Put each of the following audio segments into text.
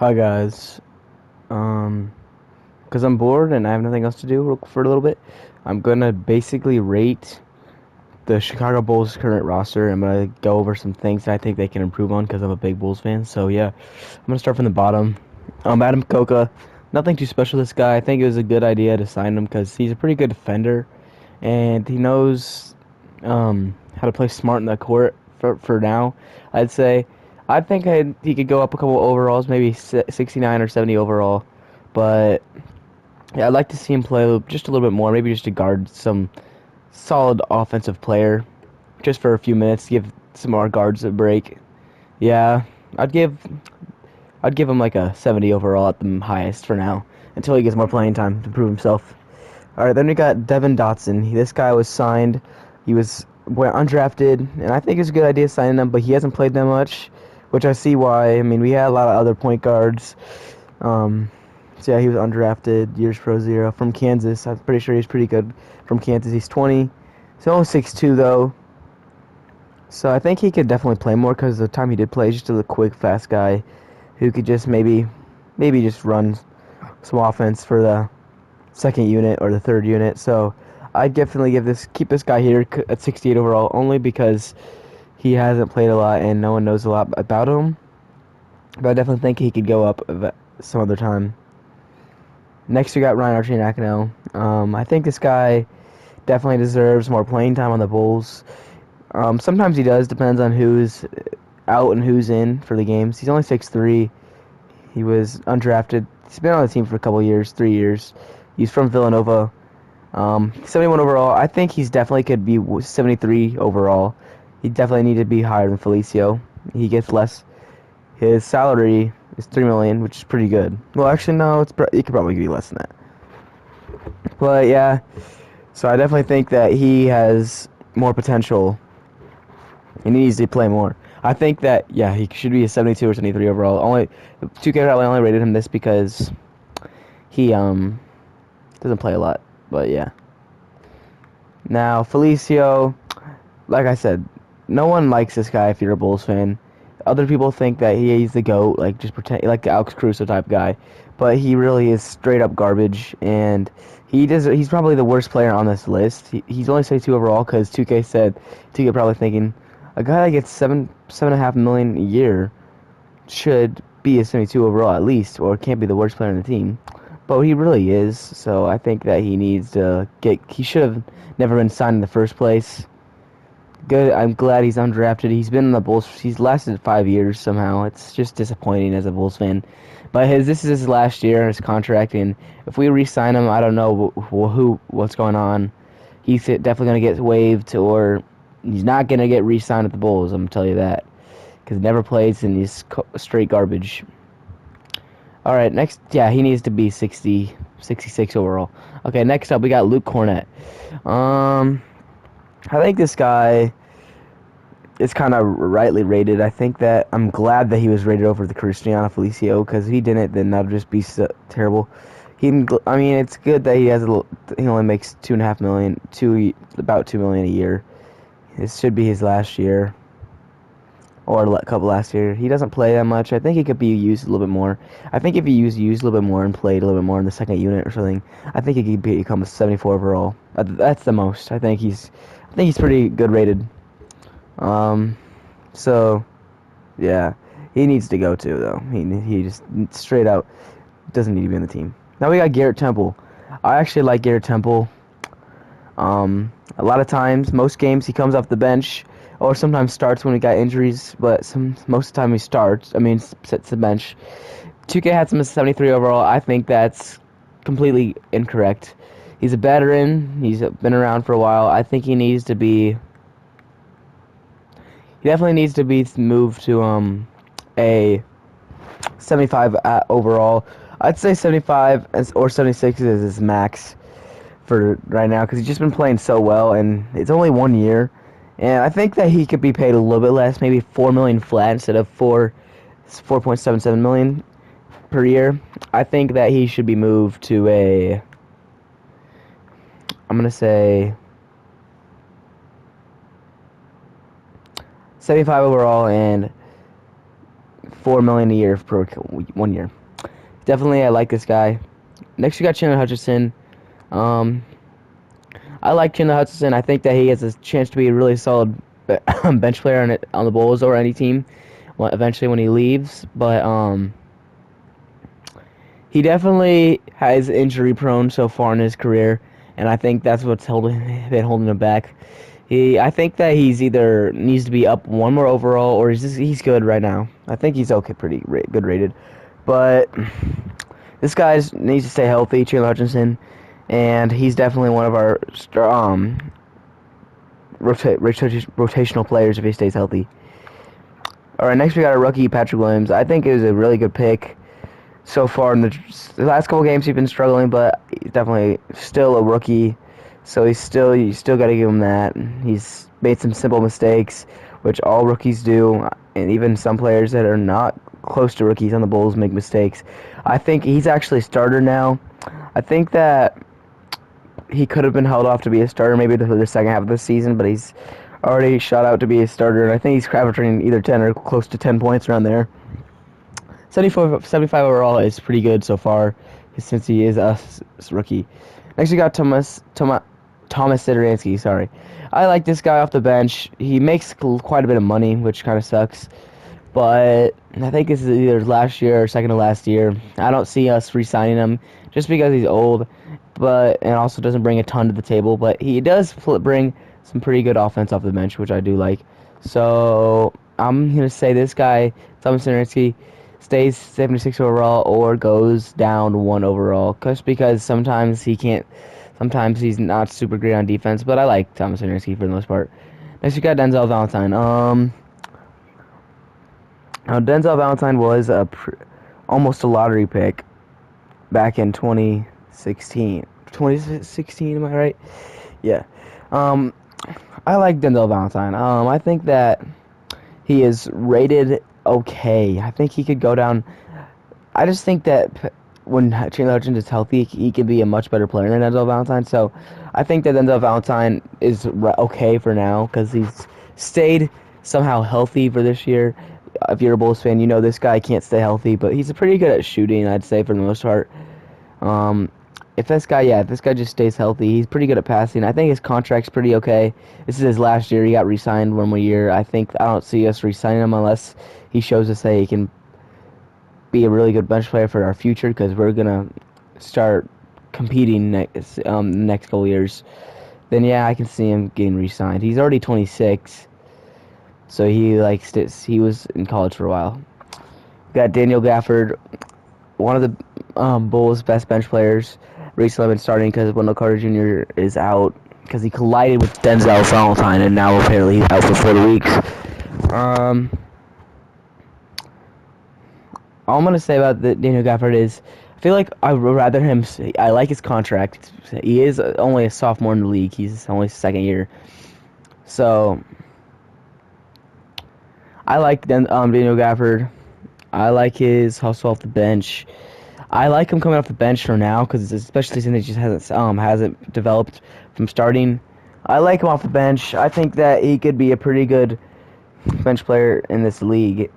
Hi guys. Um, because I'm bored and I have nothing else to do for a little bit, I'm gonna basically rate the Chicago Bulls' current roster. I'm gonna go over some things that I think they can improve on because I'm a big Bulls fan. So yeah, I'm gonna start from the bottom. Adam Koka. Nothing too special. This guy. I think it was a good idea to sign him because he's a pretty good defender, and he knows how to play smart in the court. For now, I'd say. I think he could go up a couple overalls, maybe 69 or 70 overall. But yeah, I'd like to see him play just a little bit more, maybe just to guard some solid offensive player, just for a few minutes, give some more guards a break. Yeah, I'd give I'd give him like a 70 overall at the highest for now, until he gets more playing time to prove himself. All right, then we got Devin Dotson. This guy was signed. He was undrafted, and I think it's a good idea signing him, but he hasn't played that much, which I see why. I mean, we had a lot of other point guards. Um, so yeah, he was undrafted, years pro zero from Kansas. I'm pretty sure he's pretty good from Kansas. He's 20. He's only 6'2", though. So I think he could definitely play more because the time he did play, he's just a quick, fast guy who could just maybe just run some offense for the second unit or the third unit. So I'd definitely keep this guy here at 68 overall only because he hasn't played a lot and no one knows a lot about him. But I definitely think he could go up some other time. Next, we got Ryan Arcidiacono. I think this guy definitely deserves more playing time on the Bulls. Sometimes he does, depends on who's out and who's in for the games. He's only 6'3". He was undrafted. He's been on the team for a couple years, 3 years. He's from Villanova. 71 overall. I think he's definitely could be 73 overall. He definitely need to be higher than Felicio. He gets less. His salary is $3 million, which is pretty good. Well, actually, no, it could probably be less than that. But yeah, so I definitely think that he has more potential. He needs to play more. I think that yeah, he should be a 72 or 73 overall. Only 2K probably only rated him this because he doesn't play a lot. But yeah. Now Felicio, like I said, no one likes this guy if you're a Bulls fan. Other people think that he's the GOAT, like just pretend like the Alex Caruso type guy, but he really is straight up garbage, and he's probably the worst player on this list. He's only 72 overall because 2K said 2K probably thinking a guy that gets 7.5 million a year should be a 72 overall at least, or can't be the worst player on the team. But he really is, so I think that he needs to get. He should have never been signed in the first place. Good. I'm glad he's undrafted. He's been in the Bulls. He's lasted 5 years somehow. It's just disappointing as a Bulls fan. But this is his last year, his contract, and if we re-sign him, I don't know what's going on. He's definitely gonna get waived, or he's not gonna get re-signed with the Bulls. I'm gonna tell you that because he never plays and he's straight garbage. All right, next, yeah, he needs to be 60, 66 overall. Okay, next up we got Luke Cornett. I think this guy is kind of rightly rated. I think that I'm glad that he was rated over the Cristiano Felicio because if he didn't, then that'd just be so terrible. I mean, it's good that he only makes 2.5 million, about 2 million a year. This should be his last year, or a couple last year. He doesn't play that much. I think he could be used a little bit more. I think if he used a little bit more and played a little bit more in the second unit or something, I think he could become a 74 overall. That's the most. I think he's pretty good rated. So, yeah, he needs to go too, though. He just straight out doesn't need to be on the team. Now we got Garrett Temple. I actually like Garrett Temple. A lot of times, most games he comes off the bench, or sometimes starts when he got injuries. But most of the time he starts. I mean, sits the bench. 2K had him as 73 overall. I think that's completely incorrect. He's a veteran. He's been around for a while. I think he needs to be. He definitely needs to be moved to a 75 overall. I'd say 75 or 76 is his max for right now because he's just been playing so well, and it's only 1 year. And I think that he could be paid a little bit less, maybe 4 million flat instead of 4.77 million per year. I think that he should be moved to a. I'm gonna say 75 overall and $4 million a year for 1 year. Definitely, I like this guy. Next, we got Chandler Hutchison. Um, I like Chandler Hutchison. I think that he has a chance to be a really solid bench player on the Bulls or any team. Eventually, when he leaves, but he definitely has injury prone so far in his career, and I think that's what's been holding him back. I think that he's either needs to be up one more overall, or he's good right now. I think he's okay, pretty good rated, but this guy needs to stay healthy, Chandler Hutchinson, and he's definitely one of our rotational players if he stays healthy. All right, next we got a rookie, Patrick Williams. I think it was a really good pick so far in the last couple games. He's been struggling, but he's definitely still a rookie. So you still got to give him that. He's made some simple mistakes, which all rookies do, and even some players that are not close to rookies on the Bulls make mistakes. I think he's actually a starter now. I think that he could have been held off to be a starter maybe for the second half of the season, but he's already shot out to be a starter, and I think he's averaging either 10 or close to 10 points around there. 75 overall is pretty good so far since he is a rookie. Next, we got Thomas Satoransky. Sorry, I like this guy off the bench. He makes quite a bit of money, which kind of sucks. But I think this is either last year or second to last year. I don't see us re-signing him just because he's old, and also doesn't bring a ton to the table. But he does bring some pretty good offense off the bench, which I do like. So I'm gonna say this guy, Thomas Satoransky, stays 76 overall or goes down 1 overall, just because sometimes he's not super great on defense, but I like Thomas Satoransky for the most part. Next, we got Denzel Valentine. Now Denzel Valentine was almost a lottery pick back in 2016. 2016, am I right? Yeah. I like Denzel Valentine. I think that he is rated okay. I think he could go down. I just think that when Chandler Hutchins is healthy, he could be a much better player than Denzel Valentine. So I think that Denzel Valentine is okay for now because he's stayed somehow healthy for this year. If you're a Bulls fan, you know this guy can't stay healthy, but he's pretty good at shooting, I'd say, for the most part. If this guy just stays healthy, he's pretty good at passing. I think his contract's pretty okay. This is his last year. He got re-signed 1 more year. I don't see us re-signing him unless he shows us that he can be a really good bench player for our future, because we're gonna start competing next couple years. Then yeah, I can see him getting re-signed. He's already 26, so he was in college for a while. Got Daniel Gafford, one of the Bulls' best bench players. Recently been starting because Wendell Carter Jr. is out because he collided with Denzel Valentine, and now apparently he's out for 4 weeks. All I'm gonna say about Daniel Gafford is I feel like I would rather him. I like his contract. He is only a sophomore in the league. He's only second year, so I like Daniel Gafford. I like his hustle off the bench. I like him coming off the bench for now, because especially since he just hasn't developed from starting. I like him off the bench. I think that he could be a pretty good bench player in this league.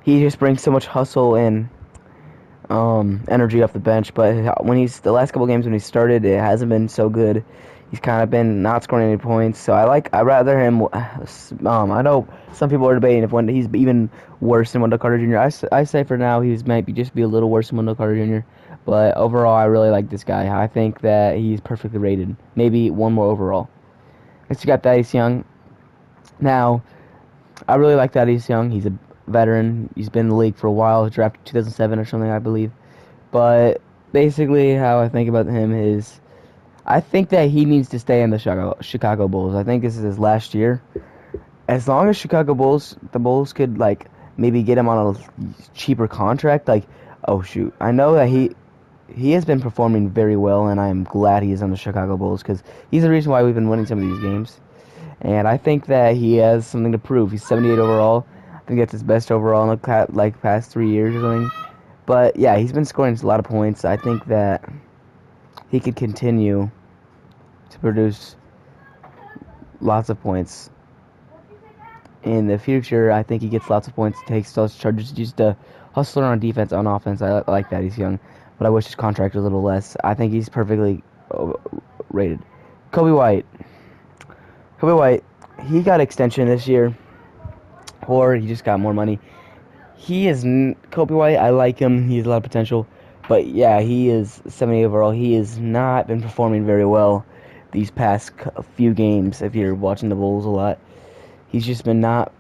He just brings so much hustle and energy off the bench, but the last couple games when he started, it hasn't been so good. He's kind of been not scoring any points, so I'd rather him. I know some people are debating if he's even worse than Wendell Carter Jr. I say for now he might just be a little worse than Wendell Carter Jr. But overall, I really like this guy. I think that he's perfectly rated. Maybe 1 more overall. Next, you got Thaddeus Young. Now, I really like Thaddeus Young. He's a veteran. He's been in the league for a while. He drafted 2007 or something, I believe. But basically, how I think about him is, I think that he needs to stay in the Chicago Bulls. I think this is his last year. As long as the Bulls could maybe get him on a cheaper contract. Oh shoot, I know that he has been performing very well, and I am glad he is on the Chicago Bulls, because he's the reason why we've been winning some of these games. And I think that he has something to prove. He's 78 overall. I think that's his best overall in the past 3 years or something. But yeah, he's been scoring a lot of points. I think that he could continue to produce lots of points in the future, I think he gets lots of points, takes those charges, just a hustler on defense, on offense. I like that. He's young, but I wish his contract was a little less. I think he's perfectly rated. Kobe White. Kobe White, he got extension this year, or he just got more money. He is Kobe White. I like him. He has a lot of potential, but yeah, he is 70 overall. He has not been performing very well these past few games. If you're watching the Bulls a lot, he's just been not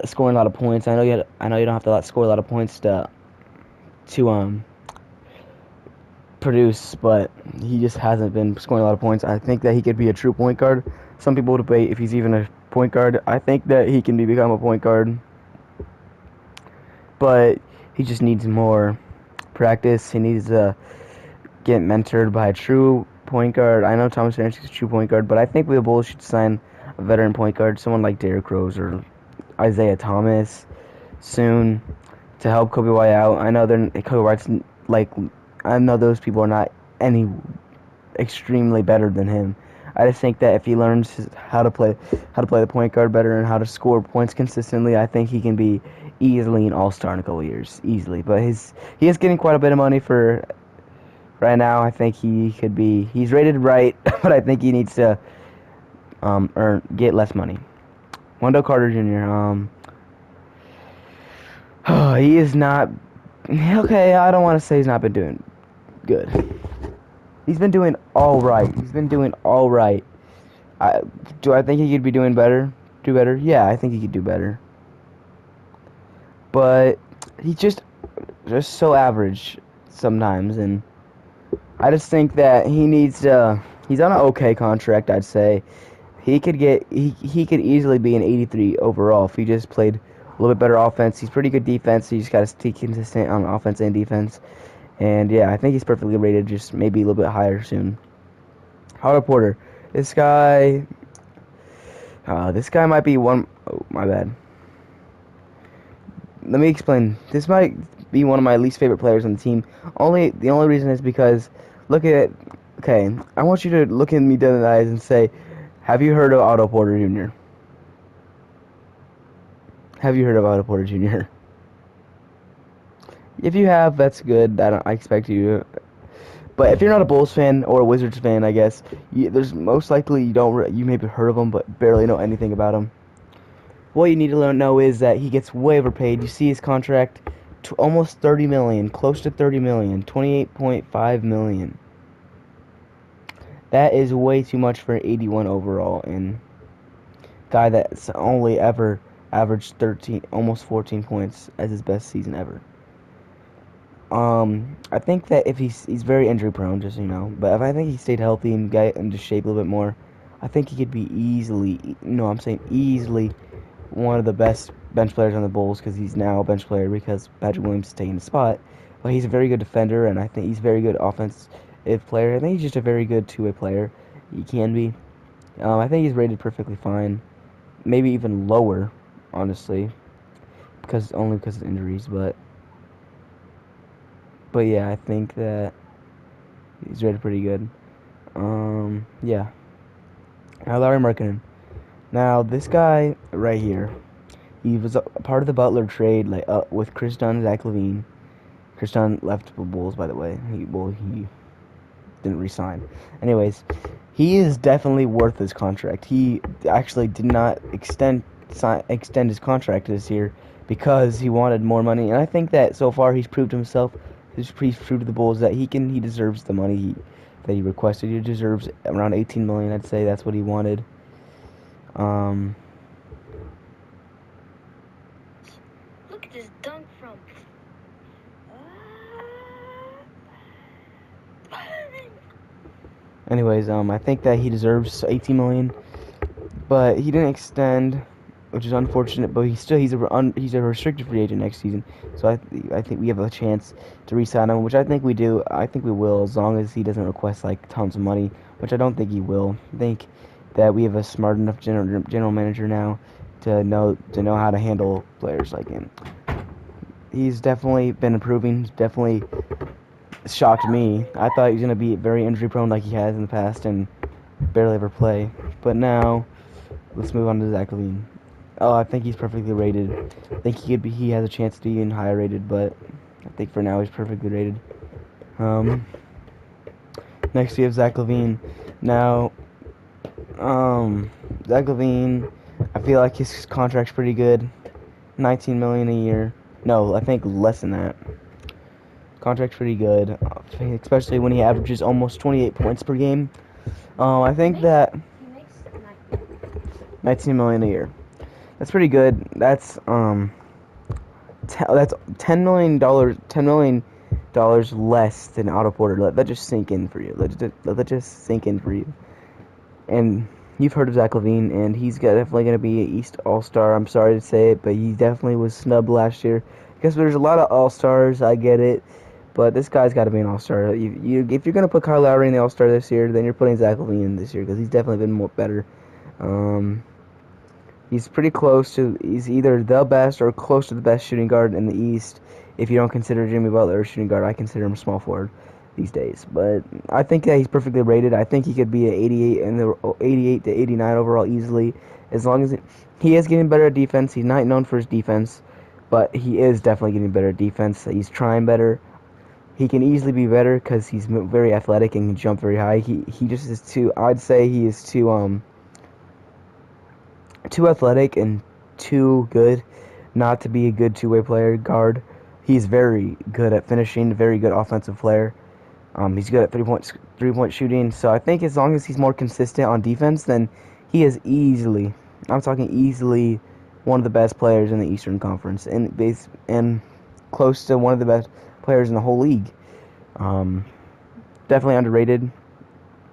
scoring a lot of points. I know you don't have to score a lot of points to produce, but he just hasn't been scoring a lot of points. I think that he could be a true point guard. Some people debate if he's even a point guard. I think that he can become a point guard, but he just needs more practice. He needs to get mentored by a true point guard. I know Thomas Harris is a true point guard, but I think the Bulls should sign a veteran point guard, someone like Derrick Rose or Isaiah Thomas soon to help Kobe White out. I know Kobe White's I know those people are not any extremely better than him. I just think that if he learns how to play the point guard better and how to score points consistently, I think he can be easily an all-star in a couple years, easily. But he is getting quite a bit of money for right now. I think he could be. He's rated right, but I think he needs to get less money. Wendell Carter Jr. He is not okay. I don't want to say he's not been doing good. He's been doing all right. Do I think he could be doing better? Do better? Yeah, I think he could do better. But he's just so average sometimes, and I just think that he needs to. He's on an okay contract, I'd say. He could easily be an 83 overall if he just played a little bit better offense. He's pretty good defense. He just got to stay consistent on offense and defense. And yeah, I think he's perfectly rated, just maybe a little bit higher soon. Otto Porter. This guy might be one. Oh, my bad. Let me explain. This might be one of my least favorite players on the team. The only reason is because okay, I want you to look at me dead in the eyes and say, have you heard of Otto Porter Jr.? Have you heard of Otto Porter Jr.? If you have, that's good. I expect you to. But if you're not a Bulls fan or a Wizards fan, I guess, there's most likely you maybe heard of him, but barely know anything about him. What you need to know is that he gets way overpaid. You see his contract, almost $30 million, close to $30 million, $28.5 million. That is way too much for an 81 overall, and guy that's only ever averaged almost 14 points as his best season ever. I think that if he's very injury prone, just so you know, but if I think he stayed healthy and got into shape a little bit more, I think he could be easily one of the best bench players on the Bulls, because he's now a bench player because Patrick Williams is taking the spot. But he's a very good defender, and I think he's a very good offensive player. I think he's just a very good two-way player. He can be. I think he's rated perfectly fine, maybe even lower, honestly, because of injuries, but yeah, I think that he's rated pretty good. Yeah. Now, Lauri Markkanen. Now, this guy right here, he was a part of the Butler trade, with Chris Dunn and Zach LaVine. Chris Dunn left the Bulls, by the way. He didn't resign. Anyways, he is definitely worth his contract. He actually did not extend his contract this year because he wanted more money, and I think that so far he's proved himself. He's proved to the Bulls that he deserves the money that he requested. He deserves around $18 million. I'd say that's what he wanted. Look at this dunk from. Anyways, I think that he deserves $18 million, but he didn't extend, which is unfortunate. But he's a restricted free agent next season, so I think we have a chance to re-sign him, which I think we do. I think we will, as long as he doesn't request tons of money, which I don't think he will. I think that we have a smart enough general manager now to know how to handle players like him. He's definitely been improving. He's definitely shocked me. I thought he was going to be very injury prone like he has in the past and barely ever play. But now, let's move on to Zach LaVine. Oh, I think he's perfectly rated. I think he has a chance to be even higher rated, but I think for now he's perfectly rated. Um, Next we have Zach LaVine. Now, Zach LaVine, I feel like his contract's pretty good. 19 million a year. No, I think less than that. Contract's pretty good, especially when he averages almost 28 points per game. I think that He makes 19 million a year. That's pretty good. That's $10 million. $10 million less than Otto Porter. Let that just sink in for you. Let that just sink in for you. And you've heard of Zach LaVine, and definitely going to be an East All-Star. I'm sorry to say it, but he definitely was snubbed last year. Because there's a lot of All-Stars, I get it, but this guy's got to be an All-Star. If you're going to put Kyle Lowry in the All-Star this year, then you're putting Zach LaVine in this year, because he's definitely been better. He's pretty close to. He's either the best or close to the best shooting guard in the East. If you don't consider Jimmy Butler a shooting guard, I consider him a small forward these days. But I think that he's perfectly rated. I think he could be an 88 and the 88 to 89 overall easily, as long as he is getting better at defense. He's not known for his defense, but he is definitely getting better at defense. He's trying better. He can easily be better because he's very athletic and can jump very high. He just is too. I'd say he is too athletic and too good not to be a good two-way player guard. He's very good at finishing, very good offensive player. He's good at three-point shooting. So I think as long as he's more consistent on defense, then he is easily, I'm talking easily, one of the best players in the Eastern Conference and close to one of the best players in the whole league. Definitely underrated.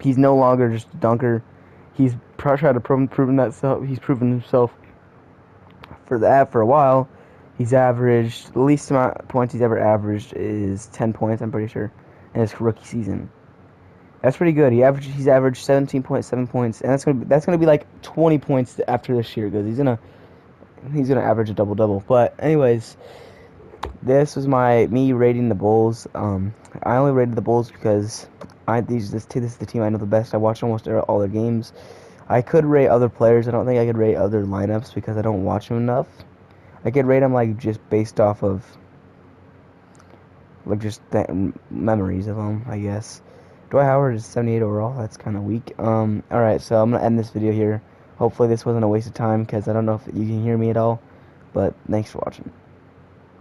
He's no longer just a dunker. He's tried to he's proven himself for a while. He's averaged, the least amount of points he's ever averaged is 10 points, I'm pretty sure, in his rookie season. That's pretty good. He's averaged 17.7 points, and that's gonna be like 20 points after this year, because he's gonna average a double double. But anyways, this was me rating the Bulls. I only rated the Bulls because this is the team I know the best. I watch almost all their games. I could rate other players. I don't think I could rate other lineups because I don't watch them enough. I could rate them like just based off of like just memories of them, I guess. Dwight Howard is 78 overall. That's kind of weak. Alright, so I'm gonna end this video here. Hopefully this wasn't a waste of time because I don't know if you can hear me at all. But thanks for watching.